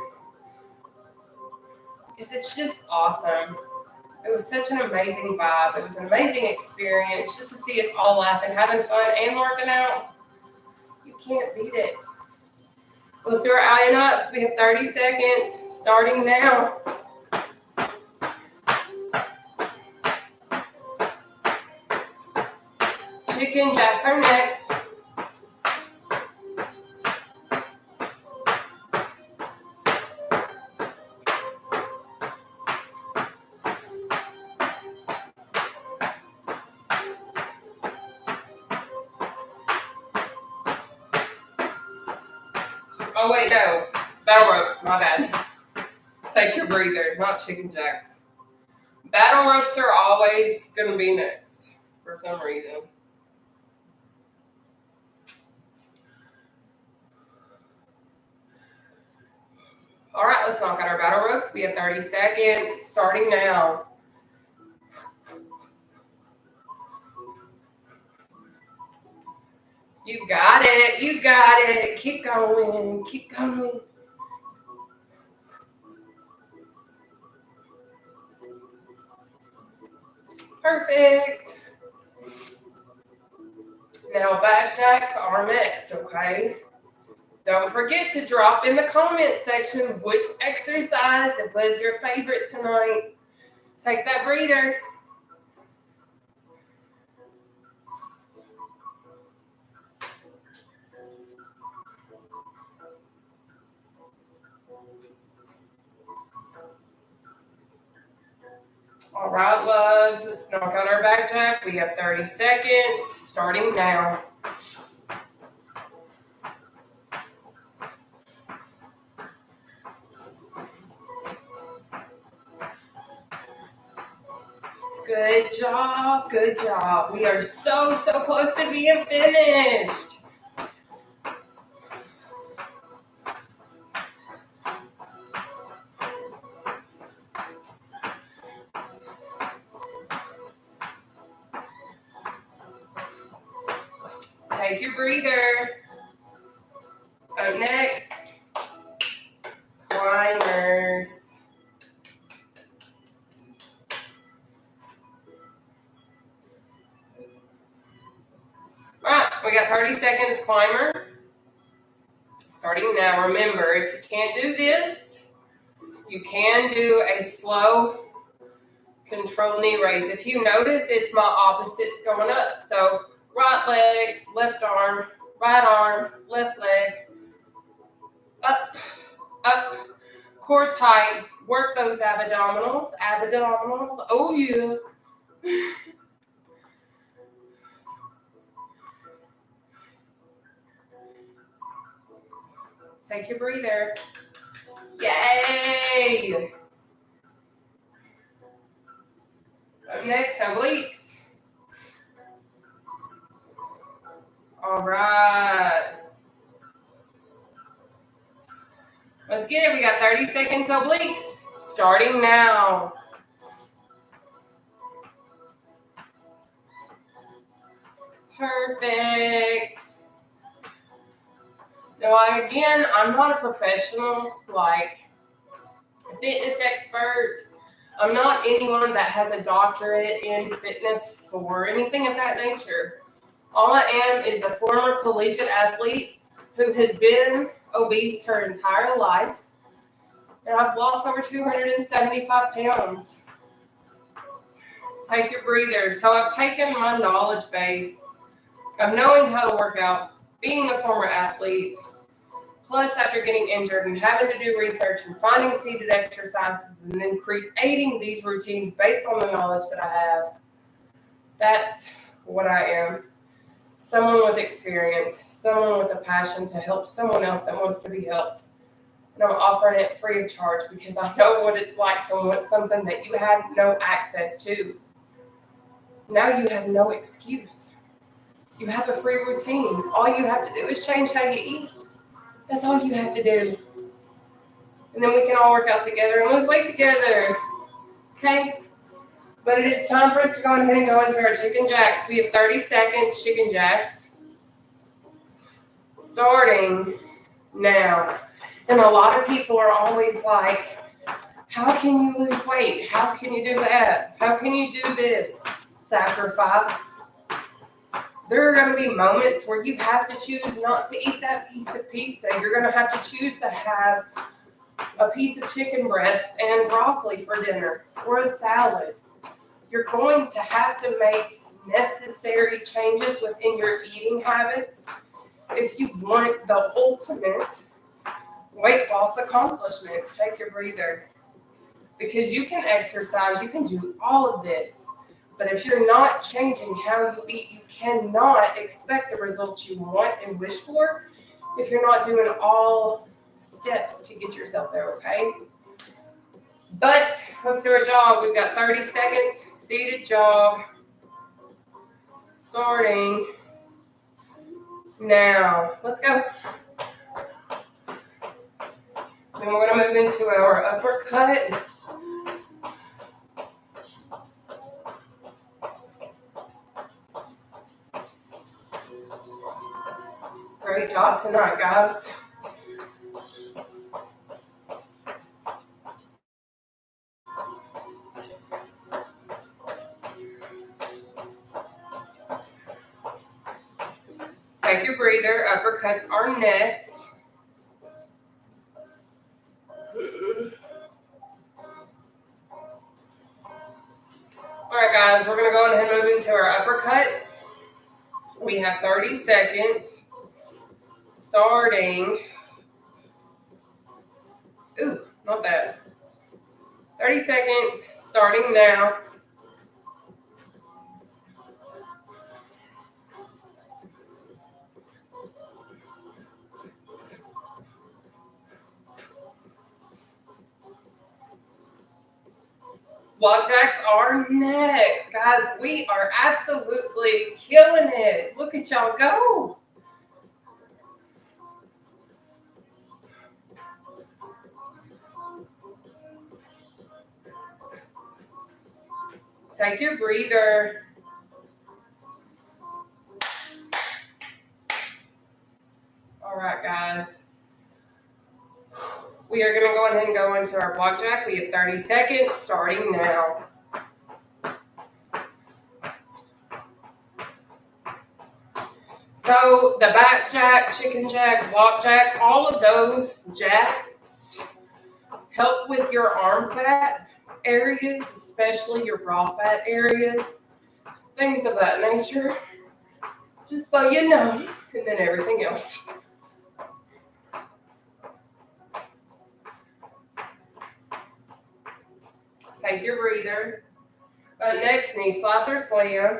Because it's just awesome. It was such an amazing vibe. It was an amazing experience just to see us all laughing, having fun, and working out. You can't beat it. Let's do our eye and ups. We have 30 seconds starting now. Chicken jacks are next. Oh, wait, no. Battle ropes, my bad. Take your breather, not chicken jacks. Battle ropes are always going to be next for some reason. let's knock out our battle ropes. We have 30 seconds, starting now. You got it. You got it. Keep going. Keep going. Perfect. Now back jacks are next, okay? Don't forget to drop in the comment section which exercise was your favorite tonight. Take that breather. All right, loves, let's knock out our back jack. We have 30 seconds, starting now. Good job, good job. We are so close to being finished. Take your breather. Up next, climbers. All right, we got 30 seconds, climber. Starting now. Remember, if you can't do this, you can do a slow controlled knee raise. If you notice, it's my opposites going up. So right leg, left arm, left leg, up, up, core tight. Work those abdominals. Oh yeah. Take your breather. Yay! Up next, obliques. All right. Let's get it. We got 30 seconds obliques. Starting now. Perfect. Now, I'm not a professional, like fitness expert. I'm not anyone that has a doctorate in fitness or anything of that nature. All I am is a former collegiate athlete who has been obese her entire life, and I've lost over 275 pounds. Take your breather. So I've taken my knowledge base of knowing how to work out, being a former athlete, plus after getting injured and having to do research and finding seated exercises and then creating these routines based on the knowledge that I have. That's what I am. Someone with experience, someone with a passion to help someone else that wants to be helped. And I'm offering it free of charge because I know what it's like to want something that you have no access to. Now you have no excuse. You have a free routine. All you have to do is change how you eat. That's all you have to do. And then we can all work out together and lose weight together. Okay? But it is time for us to go ahead and go into our chicken jacks. We have 30 seconds, chicken jacks. Starting now. And a lot of people are always like, how can you lose weight? How can you do that? How can you do this? Sacrifice. There are going to be moments where you have to choose not to eat that piece of pizza. You're going to have to choose to have a piece of chicken breast and broccoli for dinner or a salad. You're going to have to make necessary changes within your eating habits if you want the ultimate weight loss accomplishments. Take your breather. Because you can exercise, you can do all of this. But if you're not changing how you eat, you cannot expect the results you want and wish for if you're not doing all steps to get yourself there, okay? But let's do a jog. We've got 30 seconds, seated jog. Starting now. Let's go. Then we're going to move into our uppercut. Great job tonight, guys. Take your breather. Uppercuts are next. All right, guys, we're going to go ahead and move into our uppercuts. We have 30 seconds starting. Ooh, not bad. 30 seconds starting now. Block jacks are next. Guys, we are absolutely killing it. Look at y'all go. Take your breather. All right, guys. We are going to go ahead and go into our block jack. We have 30 seconds starting now. So the back jack, chicken jack, block jack, all of those jacks help with your arm fat areas, especially your raw fat areas, things of that nature, just so you know, and then everything else. Take your breather. Next, knee slicer slam.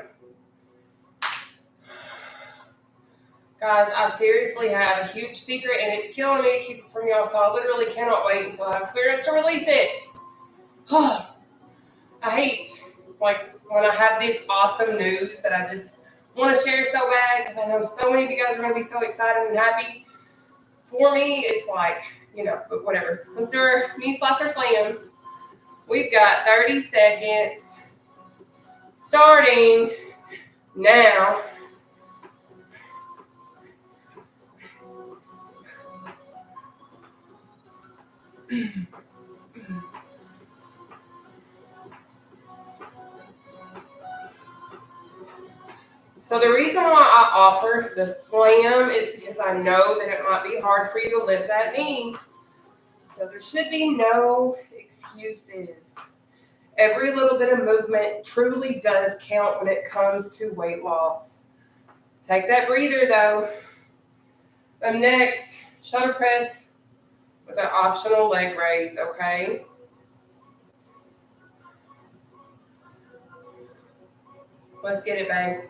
Guys, I seriously have a huge secret, and it's killing me to keep it from y'all, so I literally cannot wait until I have clearance to release it. I hate, like, when I have this awesome news that I just want to share so bad, because I know so many of you guys are going to be so excited and happy. For me, it's like, you know, but whatever. Let's do our knee slicer slams. We've got 30 seconds starting now. So the reason why I offer the slam is because I know that it might be hard for you to lift that knee. So there should be no excuses. Every little bit of movement truly does count when it comes to weight loss. Take that breather though. Next, shoulder press with an optional leg raise, okay? Let's get it, babe.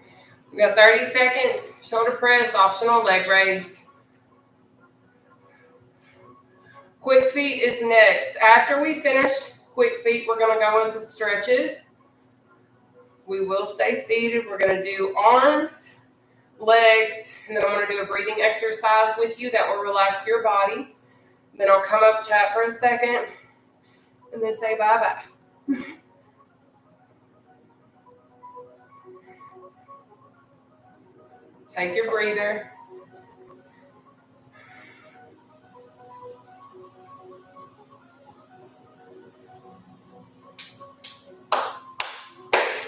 We got 30 seconds, shoulder press, optional leg raise. Quick feet is next. After we finish quick feet, we're going to go into stretches. We will stay seated. We're going to do arms, legs, and then I'm going to do a breathing exercise with you that will relax your body. Then I'll come up, chat for a second, and then say bye-bye. Take your breather.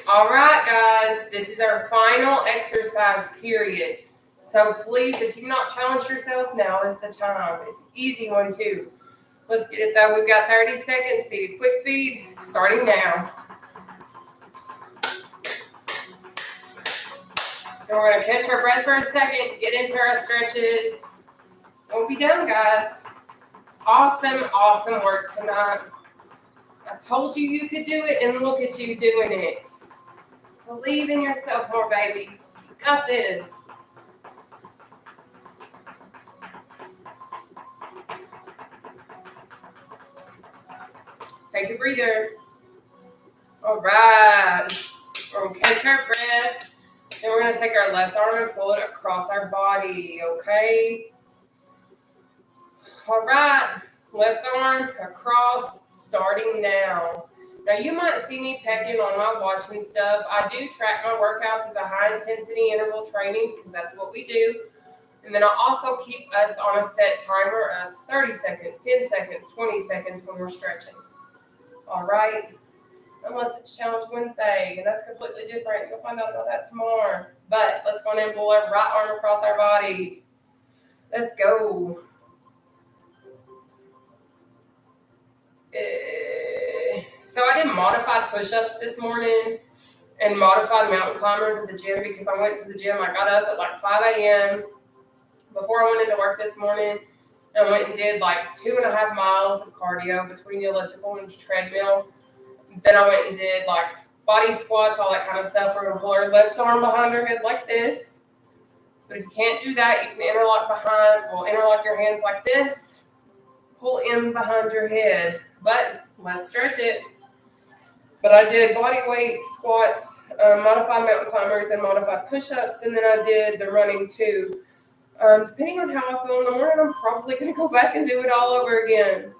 All right, guys, this is our final exercise period. So please, if you've not challenged yourself, now is the time. It's an easy one too. Let's get it though. We've got 30 seconds, seated quick feet, starting now. And we're going to catch our breath for a second, get into our stretches. Don't be done, guys. Awesome, awesome work tonight. I told you you could do it, and look at you doing it. Believe in yourself more, baby. You got this. Take a breather. All right. We're going to catch our breath. Then we're going to take our left arm and pull it across our body, okay? All right. Left arm across, starting now. Now you might see me pecking on my watch and stuff. I do track my workouts as a high intensity interval training because that's what we do. And then I also keep us on a set timer of 30 seconds, 10 seconds, 20 seconds when we're stretching. All right? Unless it's Challenge Wednesday, and that's completely different. You'll find out about that tomorrow. But let's go and pull our right arm across our body. Let's go. So I did modified push-ups this morning and modified mountain climbers at the gym because I went to the gym. I got up at like 5 a.m. before I went into work this morning and went and did like 2.5 miles of cardio between the elliptical and the treadmill. Then I went and did like body squats, all that kind of stuff. We're going to pull our left arm behind our head like this. But if you can't do that, you can interlock behind. We'll interlock your hands like this. Pull in behind your head. But let's stretch it. But I did body weight squats, modified mountain climbers, and modified push-ups. And then I did the running too. Depending on how I feel in the morning, I'm probably going to go back and do it all over again.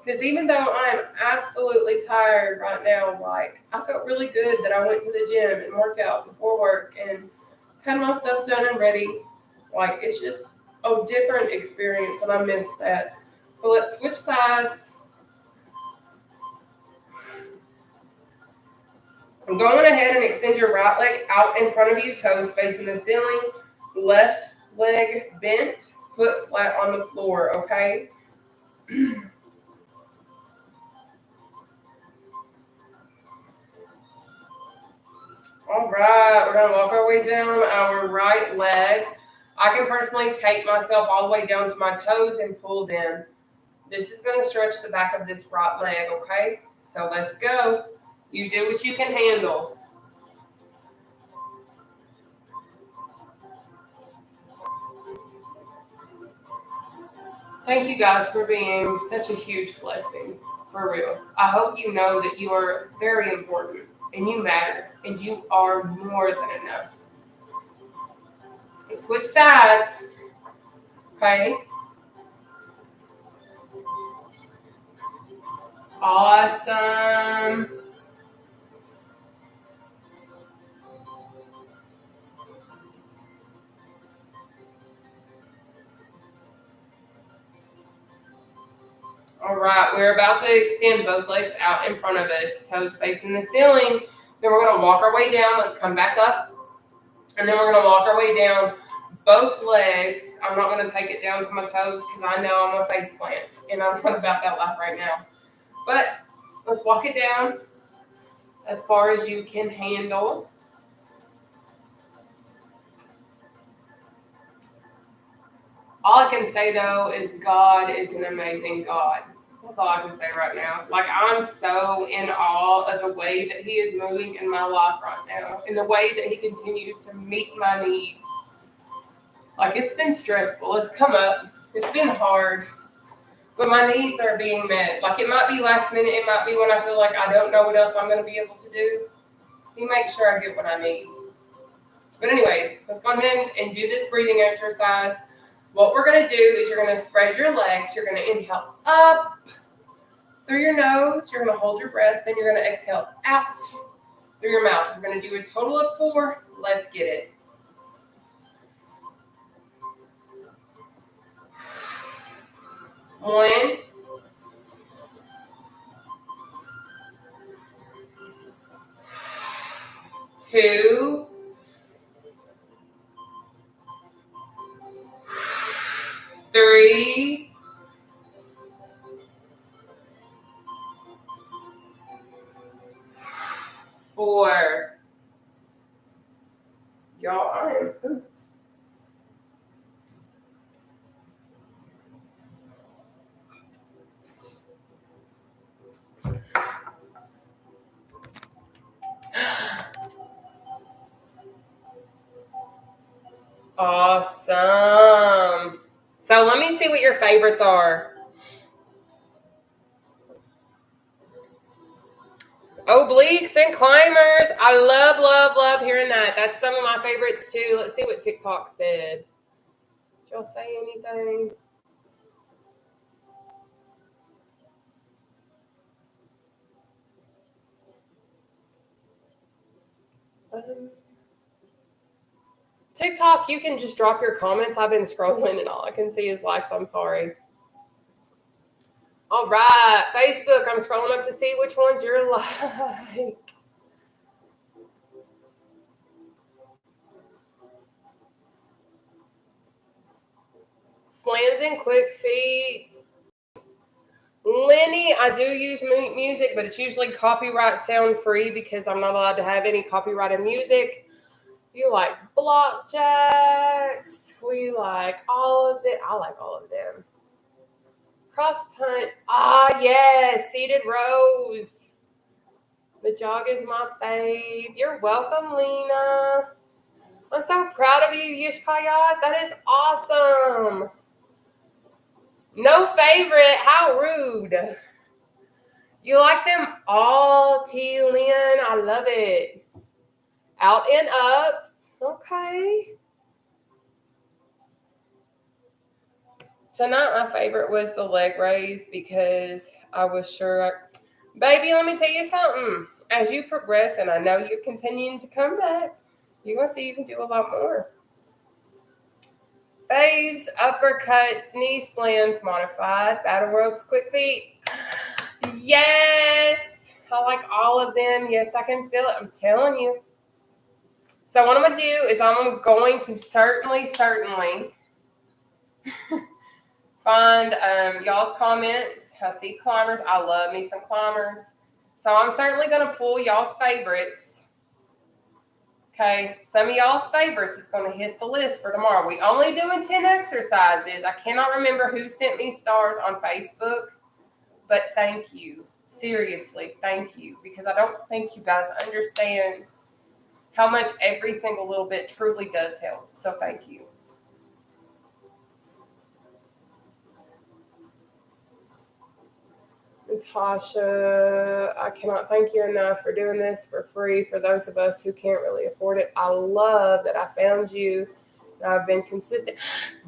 Because even though I'm absolutely tired right now, like, I felt really good that I went to the gym and worked out before work and had my stuff done and ready. Like, it's just a different experience, and I miss that. So let's switch sides. I'm going ahead and extend your right leg out in front of you, toes facing the ceiling, left leg bent, foot flat on the floor, okay? All right, we're going to walk our way down our right leg. I can personally take myself all the way down to my toes and pull them. This is going to stretch the back of this right leg, okay? So let's go. You do what you can handle. Thank you guys for being such a huge blessing, for real. I hope you know that you are very important and you matter and you are more than enough. Switch sides, okay? Awesome. All right, we're about to extend both legs out in front of us, toes facing the ceiling. Then we're going to walk our way down. Let's come back up. And then we're going to walk our way down both legs. I'm not going to take it down to my toes because I know I'm a face plant. And I'm not about that life right now. But let's walk it down as far as you can handle. All I can say, though, is God is an amazing God. That's all I can say right now. Like, I'm so in awe of the way that He is moving in my life right now, and the way that He continues to meet my needs. Like, it's been stressful. It's come up. It's been hard. But my needs are being met. Like, it might be last minute. It might be when I feel like I don't know what else I'm going to be able to do. He makes sure I get what I need. But anyways, let's go ahead and do this breathing exercise. What we're going to do is you're going to spread your legs. You're going to inhale up through your nose. You're going to hold your breath. Then you're going to exhale out through your mouth. We're going to do a total of 4. Let's get it. 1, 2, 3, 4. Y'all, I am pooped. Awesome. So let me see what your favorites are. Obliques and climbers. I love, love, love hearing that. That's some of my favorites too. Let's see what TikTok said. Did y'all say anything? TikTok, you can just drop your comments. I've been scrolling and all I can see is likes. I'm sorry. All right, Facebook, I'm scrolling up to see which ones you're like. Slams and quick feet. Lenny, I do use music, but it's usually copyright sound free because I'm not allowed to have any copyrighted music. You like block jacks. We like all of it. I like all of them. Cross punt. Ah, yes. Seated rows. The jog is my fave. You're welcome, Lena. I'm so proud of you, Yishkayat. That is awesome. No favorite. How rude. You like them all, T. Lynn. I love it. Out and ups. Okay. Tonight, my favorite was the leg raise because I was sure. Baby, let me tell you something. As you progress, and I know you're continuing to come back, you're going to see you can do a lot more. Faves, uppercuts, knee slams, modified, battle ropes, quick feet. Yes. I like all of them. Yes, I can feel it. I'm telling you. So what I'm going to do is I'm going to certainly find y'all's comments. I see climbers. I love me some climbers. So I'm certainly going to pull y'all's favorites. Okay, some of y'all's favorites is going to hit the list for tomorrow. We only doing 10 exercises. I cannot remember who sent me stars on Facebook, but thank you. Seriously, thank you. Because I don't think you guys understand how much every single little bit truly does help. So thank you. Natasha, I cannot thank you enough for doing this for free for those of us who can't really afford it. I love that I found you. I've been consistent.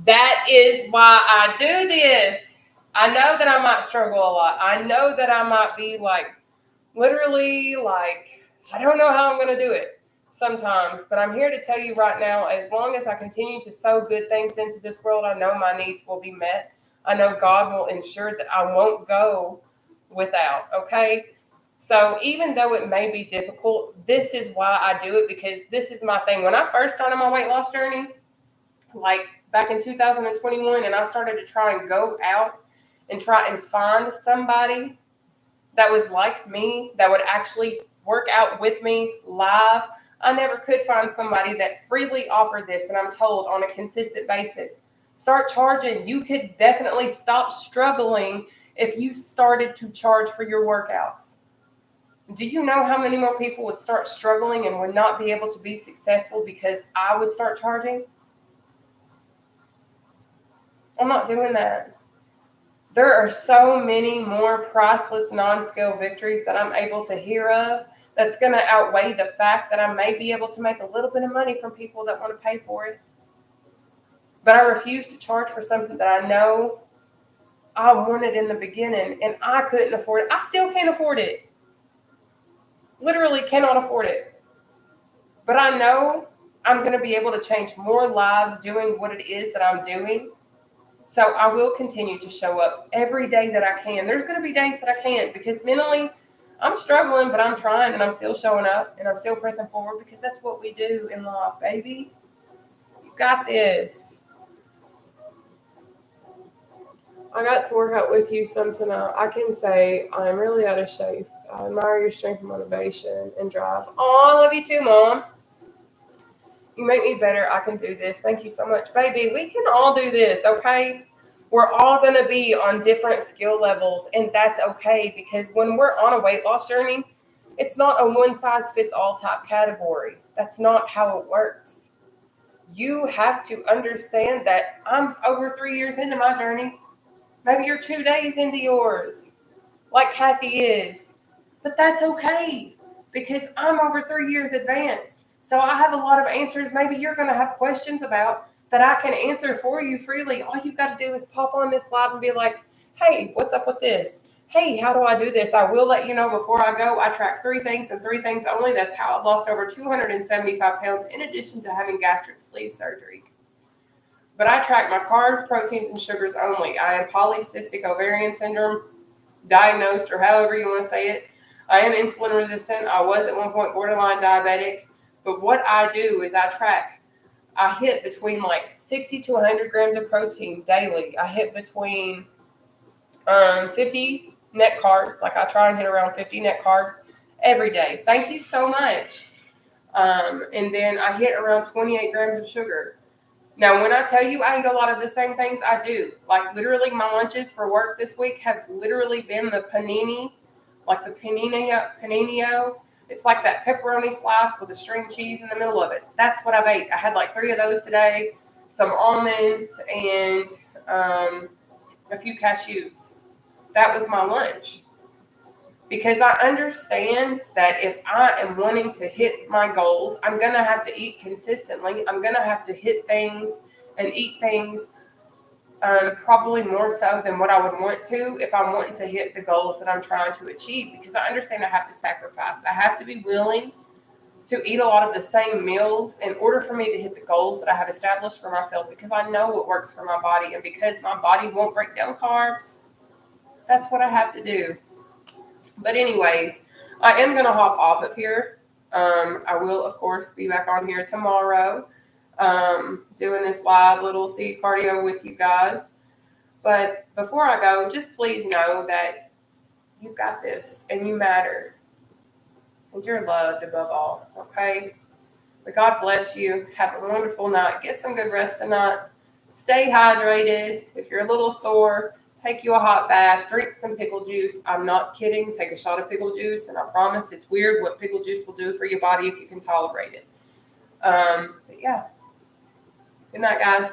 That is why I do this. I know that I might struggle a lot. I know that I might be literally I don't know how I'm going to do it sometimes, but I'm here to tell you right now, as long as I continue to sow good things into this world, I know my needs will be met. I know God will ensure that I won't go without, okay? So even though it may be difficult, this is why I do it, because this is my thing. When I first started my weight loss journey, back in 2021, and I started to try and go out and try and find somebody that was like me, that would actually work out with me live, I never could find somebody that freely offered this, and I'm told on a consistent basis. Start charging. You could definitely stop struggling if you started to charge for your workouts. Do you know how many more people would start struggling and would not be able to be successful because I would start charging? I'm not doing that. There are so many more priceless non-scale victories that I'm able to hear of that's going to outweigh the fact that I may be able to make a little bit of money from people that want to pay for it. But I refuse to charge for something that I know I wanted in the beginning and I couldn't afford it. I still can't afford it. Literally cannot afford it. But I know I'm going to be able to change more lives doing what it is that I'm doing. So I will continue to show up every day that I can. There's going to be days that I can't because mentally I'm struggling, but I'm trying and I'm still showing up and I'm still pressing forward because that's what we do in life, baby. You got this. I got to work out with you some tonight. I can say I'm really out of shape. I admire your strength and motivation and drive. Oh, I love you too, Mom. You make me better. I can do this. Thank you so much, baby. We can all do this, okay? We're all going to be on different skill levels, and that's okay because when we're on a weight loss journey, it's not a one-size-fits-all type category. That's not how it works. You have to understand that I'm over 3 years into my journey. Maybe you're 2 days into yours, like Kathy is. But that's okay because I'm over 3 years advanced. So I have a lot of answers maybe you're going to have questions about that I can answer for you freely. All you've got to do is pop on this live and be like, hey, what's up with this? hey, how do I do this? I will let you know before I go. I track 3 things and 3 things only. That's how I've lost over 275 pounds in addition to having gastric sleeve surgery. But I track my carbs, proteins, and sugars only. I am polycystic ovarian syndrome, diagnosed, or however you want to say it. I am insulin resistant. I was at one point borderline diabetic. But what I do is I track. I hit between like 60 to 100 grams of protein daily. I hit between 50 net carbs. Like I try and hit around 50 net carbs every day. Thank you so much. And then I hit around 28 grams of sugar. Now, when I tell you I eat a lot of the same things, I do. Like literally my lunches for work this week have literally been the panini, like the panino. It's like that pepperoni slice with a string cheese in the middle of it. That's what I've ate. I had like 3 of those today, some almonds, and a few cashews. That was my lunch. Because I understand that if I am wanting to hit my goals, I'm going to have to eat consistently. I'm going to have to hit things and eat things probably more so than what I would want to if I'm wanting to hit the goals that I'm trying to achieve. Because I understand I have to sacrifice. I have to be willing to eat a lot of the same meals in order for me to hit the goals that I have established for myself, because I know what works for my body. And because my body won't break down carbs, that's what I have to do. But anyways, I am going to hop off of here. I will, of course, be back on here tomorrow doing this live little seed cardio with you guys. But before I go, just please know that you got this and you matter. And you're loved above all, okay? But God bless you. Have a wonderful night. Get some good rest tonight. Stay hydrated. If you're a little sore, take you a hot bath, drink some pickle juice. I'm not kidding. Take a shot of pickle juice, and I promise it's weird what pickle juice will do for your body if you can tolerate it. But yeah. Good night, guys.